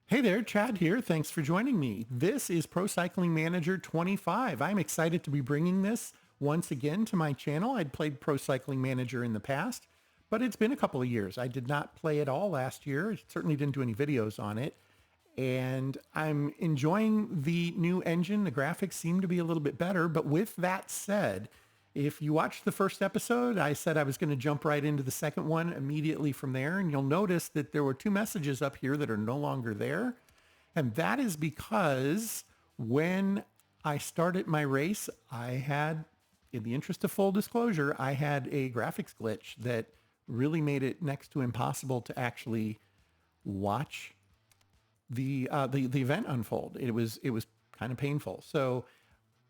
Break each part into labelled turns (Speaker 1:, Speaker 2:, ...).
Speaker 1: Hey there, Chad here. Thanks for joining me. This is Pro Cycling Manager 25. I'm excited to be bringing this once again to my channel. I'd played Pro Cycling Manager in the past, but it's been a couple of years. I did not play it all last year. Certainly didn't do any videos on it. And I'm enjoying the new engine. The graphics seem to be a little bit better. But with that said, if you watched the first episode, I said I was going to jump right into the second one immediately from there. And you'll notice that there were two messages up here that are no longer there. And that is because when I started my race, I had, in the interest of full disclosure, I had a graphics glitch that really made it next to impossible to actually watch the event unfold. It was kind of painful. So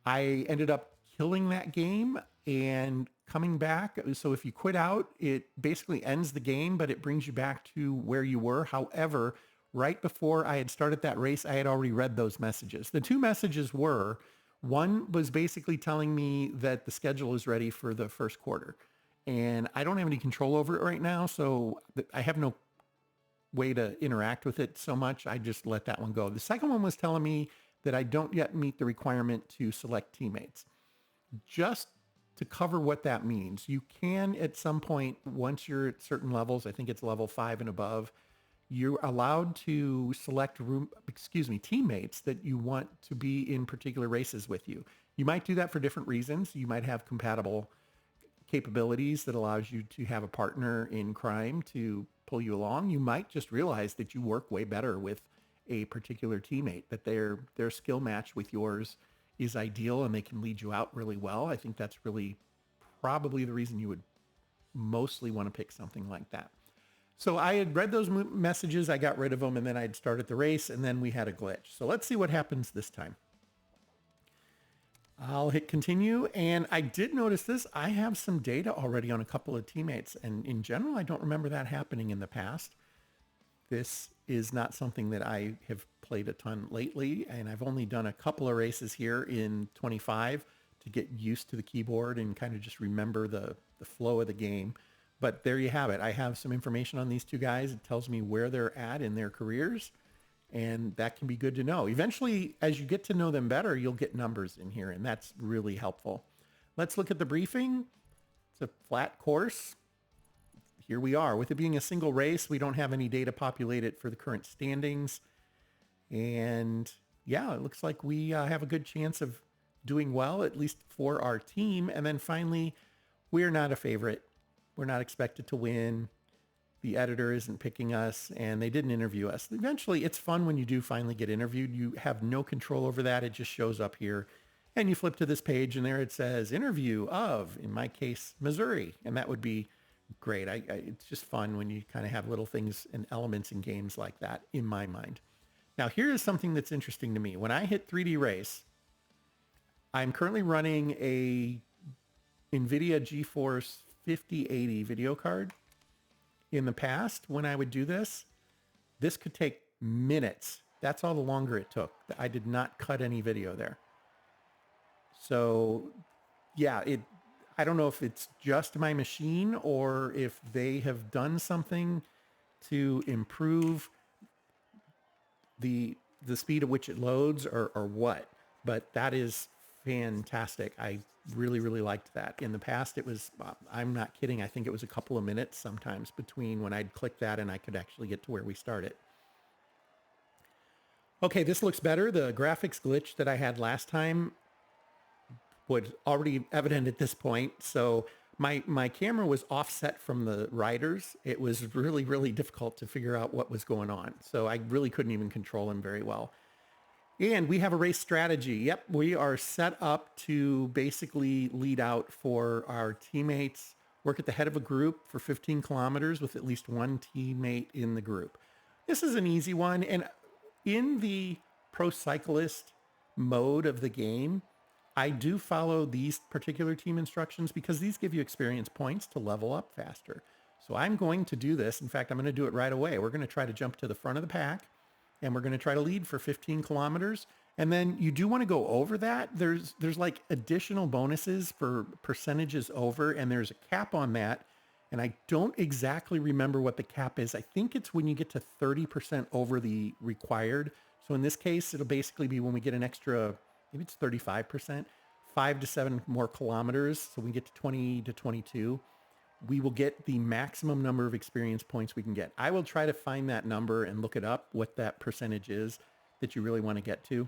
Speaker 1: I ended up killing that game and coming back. So if you quit out, it basically ends the game, but it brings you back to where you were. However, right before I had started that race, I had already read those messages. The two messages were, one was basically telling me that the schedule is ready for the first quarter. And I don't have any control over it right now. So I have no way to interact with it so much. I just let that one go. The second one was telling me that I don't yet meet the requirement to select teammates. Just to cover what that means, you can at some point, once you're at certain levels, I think it's level 5 and above, you're allowed to select teammates that you want to be in particular races with you. You might do that for different reasons. You might have compatible capabilities that allows you to have a partner in crime to pull you along. You might just realize that you work way better with a particular teammate, that their skill match with yours is ideal and they can lead you out really well. I think that's really probably the reason you would mostly want to pick something like that. So I had read those messages, I got rid of them, and then I'd started the race, and then we had a glitch. So let's see what happens this time. I'll hit continue, and I did notice this. I have some data already on a couple of teammates, and in general, I don't remember that happening in the past. This is not something that I have played a ton lately, and I've only done a couple of races here in 25 to get used to the keyboard and kind of just remember the flow of the game. But there you have it. I have some information on these two guys. It tells me where they're at in their careers, and that can be good to know. Eventually, as you get to know them better, you'll get numbers in here, and that's really helpful. Let's look at the briefing. It's a flat course. Here we are. With it being a single race, we don't have any data populated for the current standings. And yeah, it looks like we have a good chance of doing well, at least for our team. And then finally, we're not a favorite. We're not expected to win. The editor isn't picking us, and they didn't interview us. Eventually, it's fun when you do finally get interviewed. You have no control over that. It just shows up here. And you flip to this page, and there it says, interview of, in my case, Missouri. And that would be great. It's just fun when you kind of have little things and elements in games like that, in my mind. Now, here is something that's interesting to me. When I hit 3D Race, I'm currently running a NVIDIA GeForce 5080 video card. In the past, when I would do this could take minutes. That's all the longer it took. I did not cut any video there. So yeah, I don't know if it's just my machine or if they have done something to improve the speed at which it loads or what, but that is fantastic. I really, really liked that. In the past, it was, I'm not kidding, I think it was a couple of minutes sometimes between when I'd click that and I could actually get to where we started. Okay, this looks better. The graphics glitch that I had last time was already evident at this point. So my camera was offset from the riders. It was really, really difficult to figure out what was going on. So I really couldn't even control him very well. And we have a race strategy. Yep, we are set up to basically lead out for our teammates, work at the head of a group for 15 kilometers with at least one teammate in the group. This is an easy one. And in the pro cyclist mode of the game, I do follow these particular team instructions because these give you experience points to level up faster. So I'm going to do this. In fact, I'm going to do it right away. We're going to try to jump to the front of the pack, and we're going to try to lead for 15 kilometers. And then you do want to go over that. There's like additional bonuses for percentages over, and there's a cap on that. And I don't exactly remember what the cap is. I think it's when you get to 30% over the required. So in this case, it'll basically be when we get an extra, maybe it's 35%, 5 to 7 more kilometers. So we get to 20 to 22. We will get the maximum number of experience points we can get. I will try to find that number and look it up, what that percentage is that you really want to get to.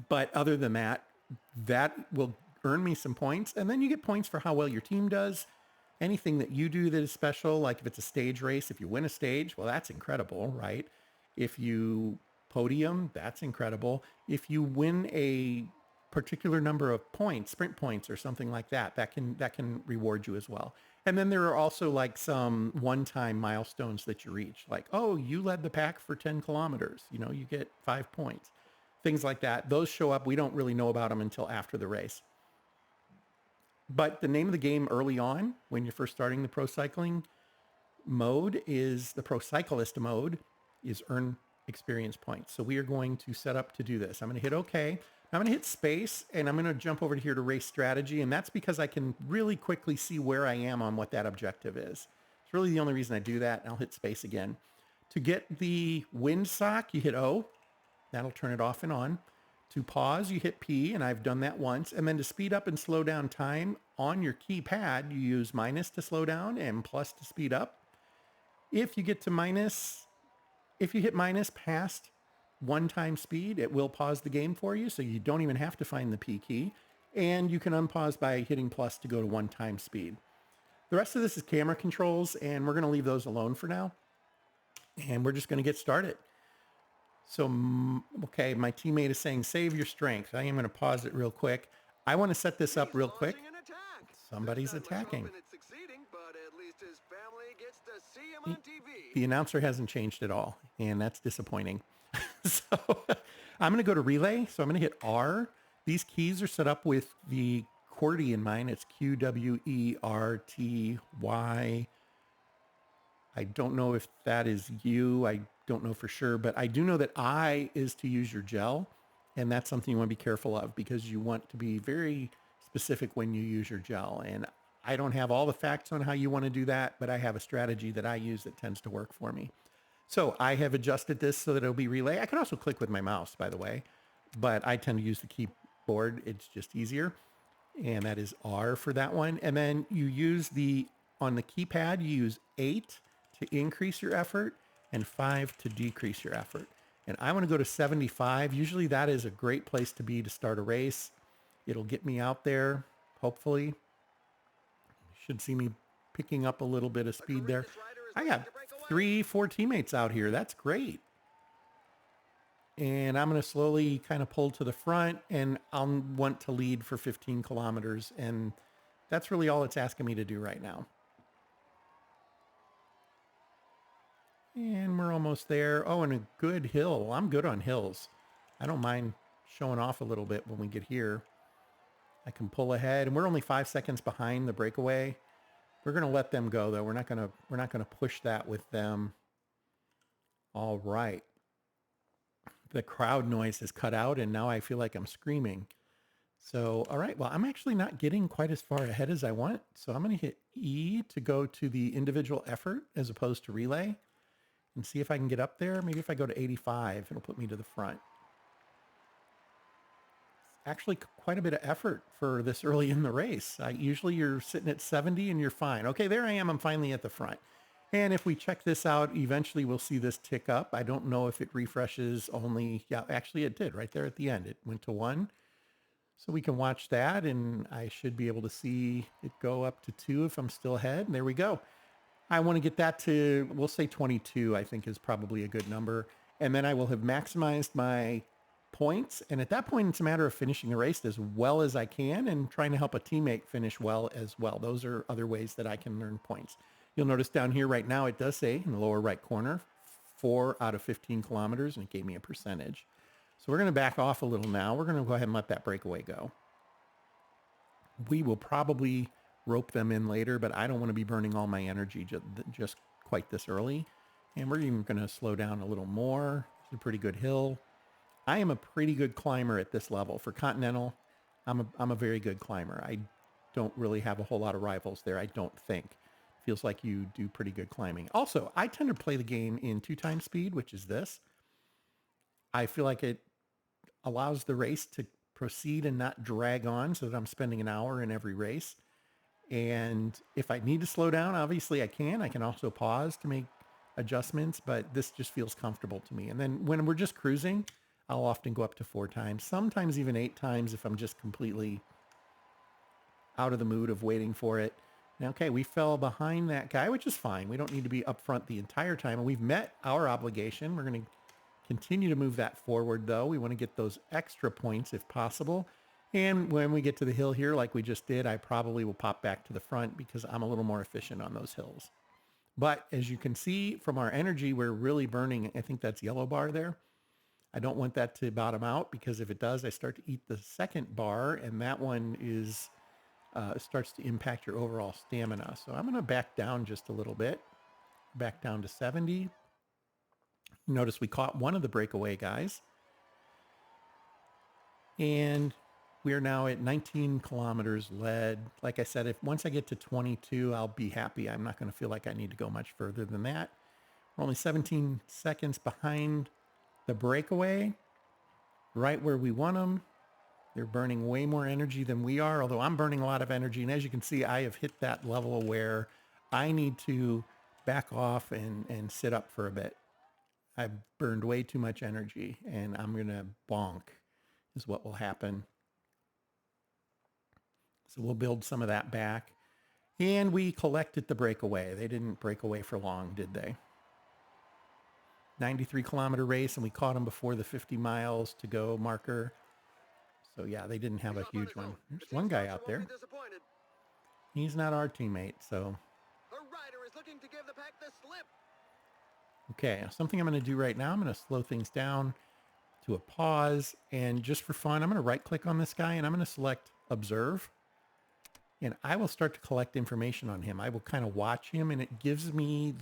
Speaker 1: But other than that, that will earn me some points. And then you get points for how well your team does. Anything that you do that is special, like if it's a stage race, if you win a stage, well, that's incredible, right? If you podium, that's incredible. If you win a particular number of points, sprint points or something like that, that can reward you as well. And then there are also like some one-time milestones that you reach, like, oh, you led the pack for 10 kilometers, you get 5 points. Things like that. Those show up. We don't really know about them until after the race. But the name of the game early on, when you're first starting the pro cycling mode, is the pro cyclist mode, is earn experience points. So we are going to set up to do this. I'm going to hit OK. I'm going to hit space, and I'm going to jump over here to race strategy. And that's because I can really quickly see where I am on what that objective is. It's really the only reason I do that. I'll hit space again. To get the wind sock, you hit O. That'll turn it off and on. To pause, you hit P, and I've done that once. And then to speed up and slow down time on your keypad, you use minus to slow down and plus to speed up. If you get to minus, if you hit minus past 1 time speed, it will pause the game for you. So you don't even have to find the P key. And you can unpause by hitting plus to go to 1 time speed. The rest of this is camera controls, and we're going to leave those alone for now. And we're just going to get started. So, okay, my teammate is saying, save your strength. I am going to pause it real quick. I want to set this up real quick. Somebody's attacking. The announcer hasn't changed at all, and that's disappointing. So I'm going to go to relay. So I'm going to hit R. These keys are set up with the QWERTY in mind. It's QWERTY. I don't know if that is you. I don't know for sure, but I do know that I is to use your gel. And that's something you want to be careful of because you want to be very specific when you use your gel. And I don't have all the facts on how you want to do that, but I have a strategy that I use that tends to work for me. So I have adjusted this so that it'll be relay. I can also click with my mouse, by the way, but I tend to use the keyboard. It's just easier. And that is R for that one. And then you use on the keypad, you use 8 to increase your effort and 5 to decrease your effort. And I want to go to 75. Usually that is a great place to be to start a race. It'll get me out there, hopefully. You should see me picking up a little bit of speed there. I got 3-4 teammates out here. That's great. And I'm going to slowly kind of pull to the front, and I'll want to lead for 15 kilometers. And that's really all it's asking me to do right now. And we're almost there. Oh, and a good hill. I'm good on hills. I don't mind showing off a little bit when we get here. I can pull ahead, and we're only 5 seconds behind the breakaway. We're going to let them go, though. We're not going to push that with them. All right. The crowd noise has cut out, and now I feel like I'm screaming. So, all right. Well, I'm actually not getting quite as far ahead as I want. So I'm going to hit E to go to the individual effort as opposed to relay and see if I can get up there. Maybe if I go to 85, it'll put me to the front. It's actually quite a bit of effort for this early in the race. Usually you're sitting at 70 and you're fine. Okay, there I am. I'm finally at the front. And if we check this out, eventually we'll see this tick up. I don't know if it refreshes only. Yeah, actually it did right there at the end. It went to 1. So we can watch that, and I should be able to see it go up to 2 if I'm still ahead. And there we go. I want to get that to, we'll say 22, I think is probably a good number. And then I will have maximized my points. And at that point, it's a matter of finishing the race as well as I can and trying to help a teammate finish well as well. Those are other ways that I can earn points. You'll notice down here right now, it does say in the lower right corner, 4 out of 15 kilometers, and it gave me a percentage. So we're going to back off a little now. We're going to go ahead and let that breakaway go. We will probably rope them in later, but I don't want to be burning all my energy just quite this early. And we're even going to slow down a little more. It's a pretty good hill. I am a pretty good climber at this level. For Continental, I'm a very good climber. I don't really have a whole lot of rivals there, I don't think. feels like you do pretty good climbing. Also, I tend to play the game in 2 times speed, which is this. I feel like it allows the race to proceed and not drag on so that I'm spending an hour in every race. And if I need to slow down, obviously I can. I can also pause to make adjustments, but this just feels comfortable to me. And then when we're just cruising, I'll often go up to 4 times, sometimes even 8 times if I'm just completely out of the mood of waiting for it. Now, okay, we fell behind that guy, which is fine. We don't need to be up front the entire time. And we've met our obligation. We're going to continue to move that forward, though. We want to get those extra points if possible. And when we get to the hill here, like we just did, I probably will pop back to the front because I'm a little more efficient on those hills. But as you can see from our energy, we're really burning. I think that's yellow bar there. I don't want that to bottom out because if it does, I start to eat the second bar, and that one is starts to impact your overall stamina. So I'm going to back down just a little bit, back down to 70. Notice we caught one of the breakaway guys. And we are now at 19 kilometers lead. Like I said, if once I get to 22, I'll be happy. I'm not going to feel like I need to go much further than that. We're only 17 seconds behind the breakaway, right where we want them. They're burning way more energy than we are, although I'm burning a lot of energy. And as you can see, I have hit that level where I need to back off and sit up for a bit. I've burned way too much energy, and I'm going to bonk is what will happen. So we'll build some of that back. And we collected the breakaway. They didn't break away for long, did they? 93-kilometer race, and we caught them before the 50 miles to go marker. So yeah, they didn't have a huge one. There's one guy out there. He's not our teammate, so. Okay, something I'm going to do right now, I'm going to slow things down to a pause, and just for fun, I'm going to right click on this guy and I'm going to select observe, and I will start to collect information on him. I will kind of watch him, and it gives me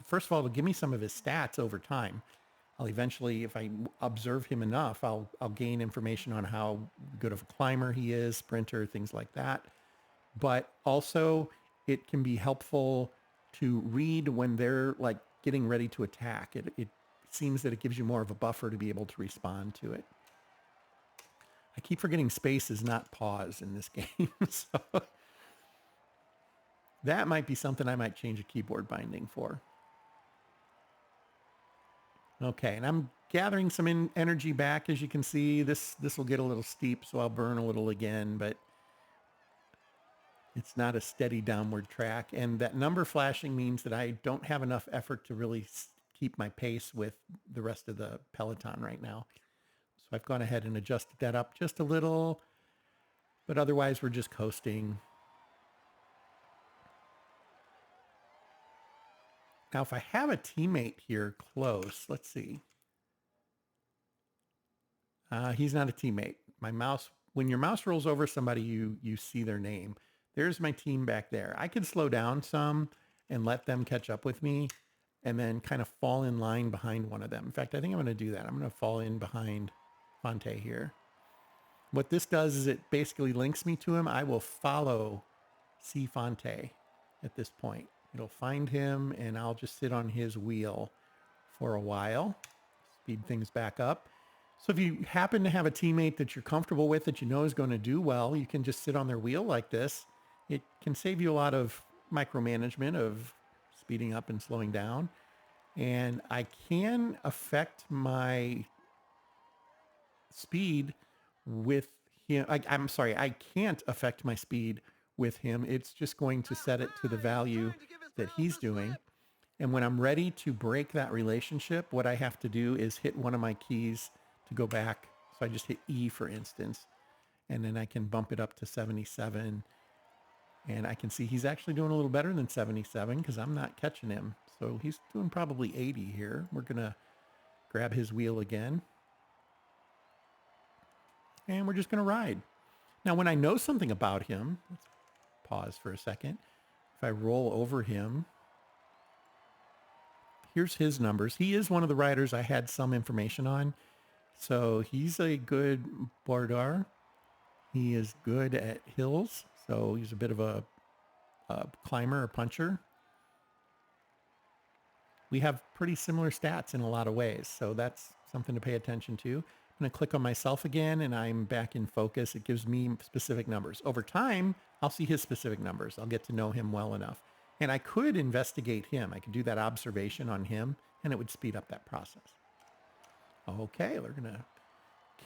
Speaker 1: first of all, it'll give me some of his stats over time. I'll eventually, if I observe him enough, I'll gain information on how good of a climber he is, sprinter, things like that. But also it can be helpful to read when they're like getting ready to attack. It seems that it gives you more of a buffer to be able to respond to it. I keep forgetting space is not pause in this game. So that might be something I might change a keyboard binding for. Okay, and I'm gathering some energy back. As you can see, this will get a little steep, so I'll burn a little again, but it's not a steady downward track. And that number flashing means that I don't have enough effort to really keep my pace with the rest of the peloton right now. So I've gone ahead and adjusted that up just a little, but otherwise we're just coasting. Now, if I have a teammate here close, let's see. He's not a teammate. My mouse, when your mouse rolls over somebody, you see their name. There's my team back there. I could slow down some and let them catch up with me and then kind of fall in line behind one of them. In fact, I think I'm going to do that. I'm going to fall in behind Fonte here. What this does is it basically links me to him. I will follow C. Fonte at this point. It'll find him, and I'll just sit on his wheel for a while, speed things back up. So if you happen to have a teammate that you're comfortable with, that you know is going to do well, you can just sit on their wheel like this. It can save you a lot of micromanagement of speeding up and slowing down. And I can affect my speed with him. I'm sorry, I can't affect my speed with him. It's just going to set it to the value that he's doing. And when I'm ready to break that relationship, what I have to do is hit one of my keys to go back. So I just hit E, for instance, and then I can bump it up to 77. And I can see he's actually doing a little better than 77 because I'm not catching him. So he's doing probably 80 here. We're going to grab his wheel again. And we're just going to ride. Now, when I know something about him, let's pause for a second. If I roll over him, here's his numbers. He is one of the riders I had some information on. So he's a good boardar. He is good at hills. So he's a bit of a climber or puncher. We have pretty similar stats in a lot of ways, so that's something to pay attention to. I'm going to click on myself again, and I'm back in focus. It gives me specific numbers. Over time, I'll see his specific numbers. I'll get to know him well enough. And I could investigate him. I could do that observation on him, and it would speed up that process. Okay, we're going to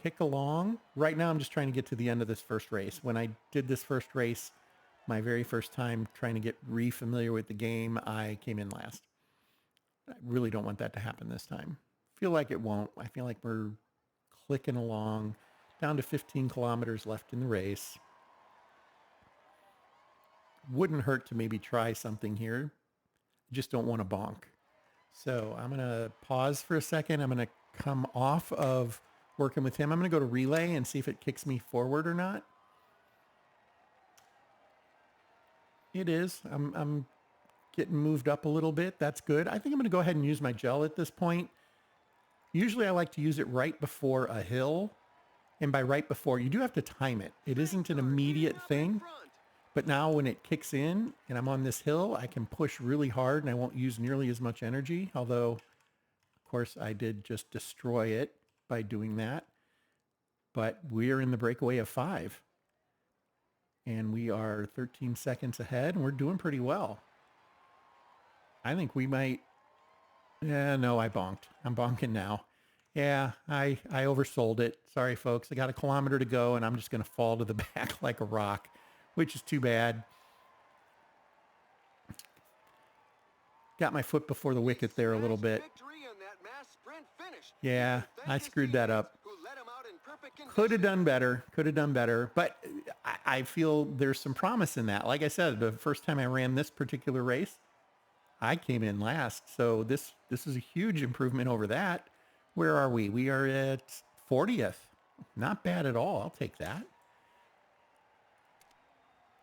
Speaker 1: kick along. Right now, I'm just trying to get to the end of this first race. When I did this first race, my very first time trying to get re-familiar with the game, I came in last. I really don't want that to happen this time. Feel like it won't. I feel like we're clicking along, down to 15 kilometers left in the race. Wouldn't hurt to maybe try something here. I just don't want to bonk. So I'm going to pause for a second. I'm going to come off of working with him. I'm going to go to relay and see if it kicks me forward or not. It is. I'm getting moved up a little bit. That's good. I think I'm going to go ahead and use my gel at this point. Usually I like to use it right before a hill. And by right before, you do have to time it. It isn't an immediate thing. But now when it kicks in and I'm on this hill, I can push really hard and I won't use nearly as much energy. Although, of course, I did just destroy it by doing that. But we're in the breakaway of 5. And we are 13 seconds ahead and we're doing pretty well. I think we might... no, I bonked. I'm bonking now. Yeah, I oversold it. Sorry, folks. I got a kilometer to go and I'm just going to fall to the back like a rock, which is too bad. Got my foot before the wicket there a little bit. Yeah, I screwed that up. Could have done better. Could have done better. But I feel there's some promise in that. Like I said, the first time I ran this particular race, I came in last. So this is a huge improvement over that. Where are we? We are at 40th. Not bad at all. I'll take that.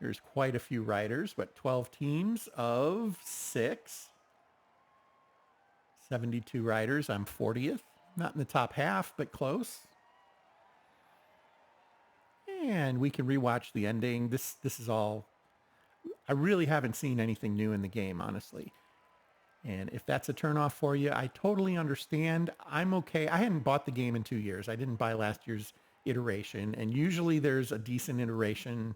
Speaker 1: There's quite a few riders, but 12 teams of 6. 72 riders. I'm 40th. Not in the top half, but close. And we can rewatch the ending. This is all... I really haven't seen anything new in the game, honestly. And if that's a turnoff for you, I totally understand. I'm okay. I hadn't bought the game in 2 years. I didn't buy last year's iteration. And usually there's a decent iteration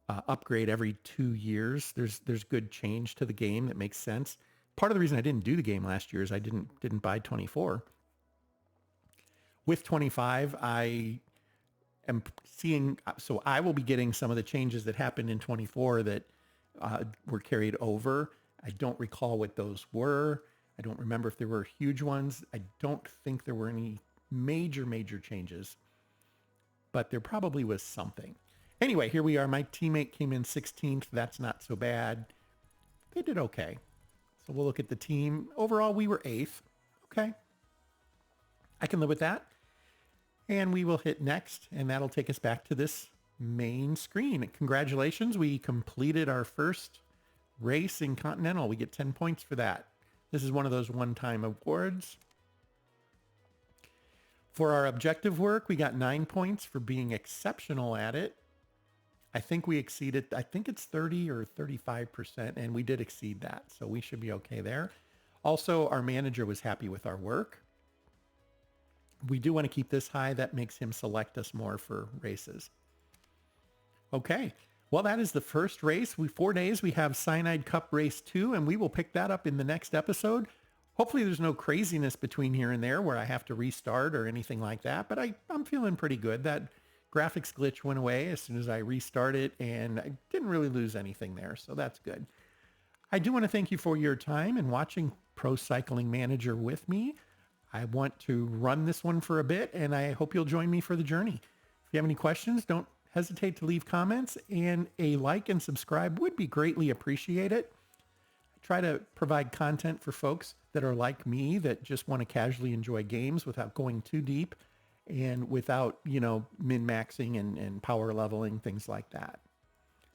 Speaker 1: upgrade every 2 years. There's good change to the game that makes sense. Part of the reason I didn't do the game last year is I didn't buy 24. With 25, I am seeing... So I will be getting some of the changes that happened in 24 that were carried over. I don't recall what those were. I don't remember if there were huge ones. I don't think there were any major changes, but there probably was something. Anyway, here we are. My teammate came in 16th. That's not so bad. They did okay. So we'll look at the team. Overall, we were 8th. Okay. I can live with that. And we will hit next, and that'll take us back to this main screen. Congratulations. We completed our first race in Continental. We get 10 points for that. This is one of those one-time awards. For our objective work, we got 9 points for being exceptional at it. I think we exceeded, I think it's 30 or 35%, and we did exceed that. So we should be okay there. Also, our manager was happy with our work. We do want to keep this high. That makes him select us more for races. Okay. Well, that is the first race. 4 days, we have Cyanide Cup Race 2, and we will pick that up in the next episode. Hopefully there's no craziness between here and there where I have to restart or anything like that, but I'm feeling pretty good. That graphics glitch went away as soon as I restarted, and I didn't really lose anything there, so that's good. I do want to thank you for your time and watching Pro Cycling Manager with me. I want to run this one for a bit, and I hope you'll join me for the journey. If you have any questions, don't hesitate to leave comments, and a like and subscribe would be greatly appreciated. I try to provide content for folks that are like me, that just want to casually enjoy games without going too deep and without, min-maxing and power leveling, things like that.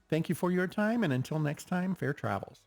Speaker 1: Thank you for your time, and until next time, fair travels.